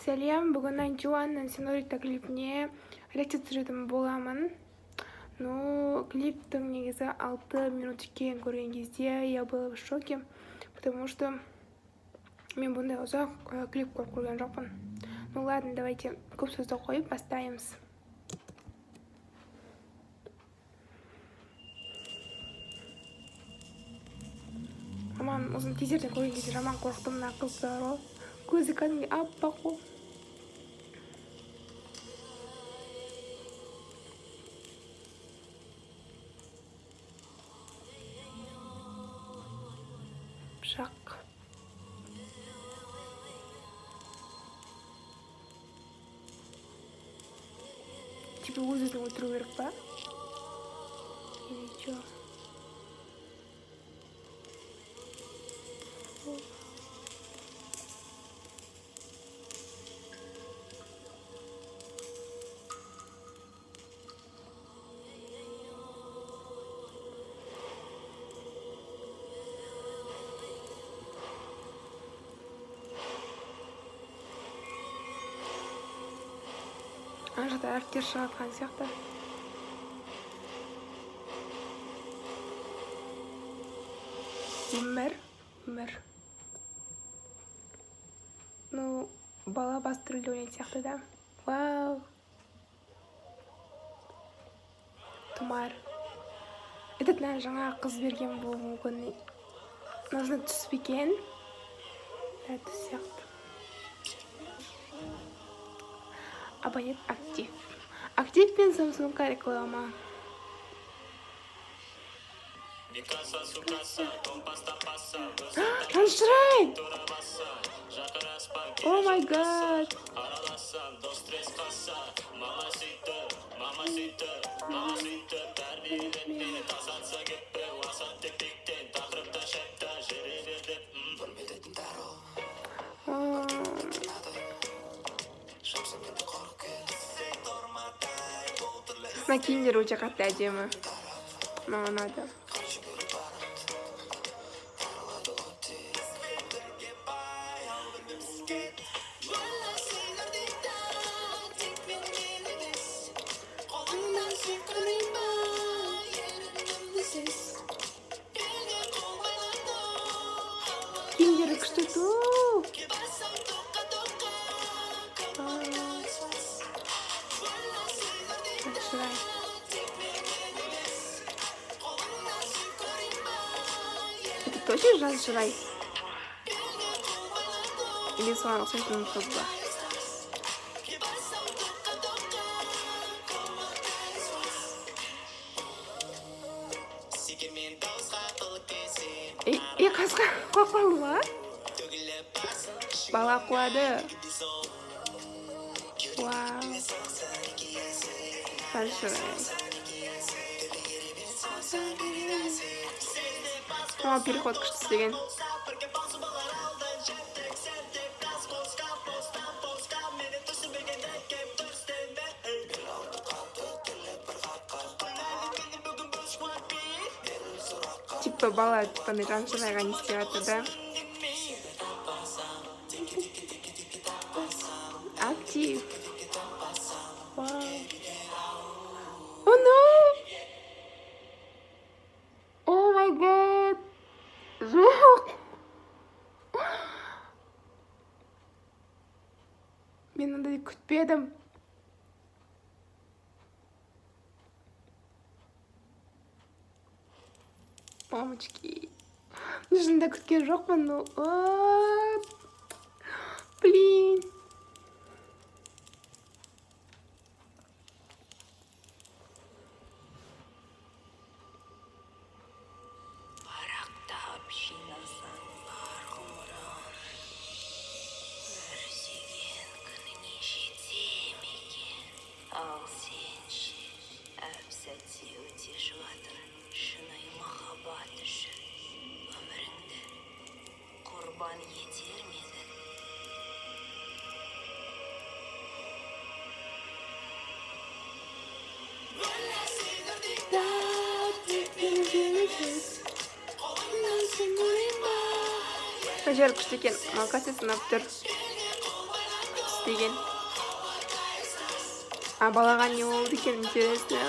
Сәлем, бүгін Антуанның Сеньорита клипіне реакция түсіретін боламын. Клиптің негізі 6 минут екенін көрген кезде я была в шоке, потому что мен бұндай ұзақ клип көрген жоқпын. Ладно, давайте көп сөзді қойып бастаймыз. Аман, осыны тизерден көрген кезде жаман қорықтым, мына қыздар ғой. Көзі кәдімгі аппақ қой. Пышақ. Типа өзін өлтіру керек па? Или чё? Ана жақта әріптер шығатқан сияқты. Өмір. Бала басты рөлде ойнайтын сияқты да. Вау. Тұмар. Этот жаңа қыз берген бұл мүмкін. Нужно түспе екен. Түс сияқты. Абонент актив. Актив пен Samsung реклама. Жаншырай! О май гад! Мына киімдер өте қатты әдемі. Маған ұнады. Киімдері күшті тұу. Это точно Жаншырай? Или соған ұқсайтын қыз ба? Қазға қоқылды ма? Бала қуады. Вау. Жаншырай. Переход күшті істеген. Типа бала Жаншырайға не істеп жатыр да? Актив. Вау. О, no! О май гад! Жоқ! Мен ондай күтпедім. Мамочки. Шынында күткен жоқпын. Блин. Ал сенші, әп-сәтте өте жатыр, шынайы махаббат үшін өміріңді құрбан етер медің? Жер күшті екен, макасы сынап тұр. деген. А балаға не болды екен, интересно.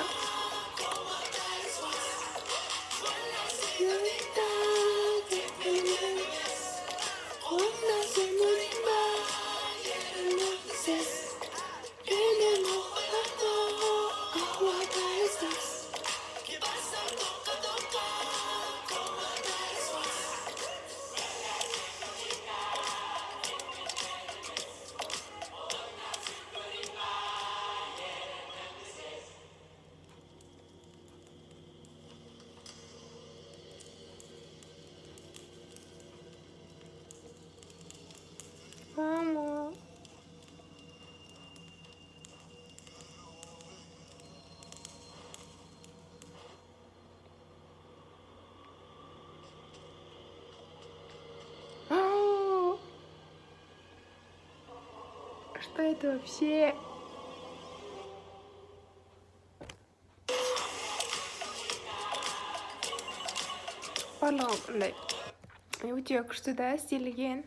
Мама. Ау! Что это вообще? Барлығы андай өте күшті да, істелген.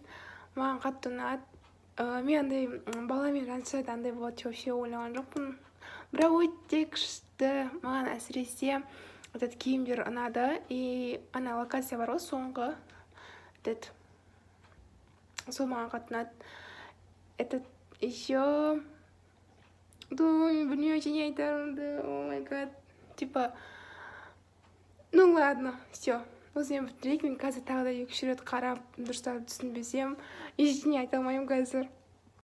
Маған қатты ұнады. Мен андай баламен жаншада андай болады вообще ойлаған жоқпын. Бірақ өте күшті. Маған әсіресе этот киімдер ұнады. И ана локация бар ғой, соңғы. Сол маған қатты ұнады. Этот еще... Думаю, білмей не айтарымды. О май гад. Типа... Ну ладно, все. Осымен бітірейік. Мен қазір тағы да 2-3 рет қарап, дұрыстап түсінбесем, ештеңе айта алмаймын қазір.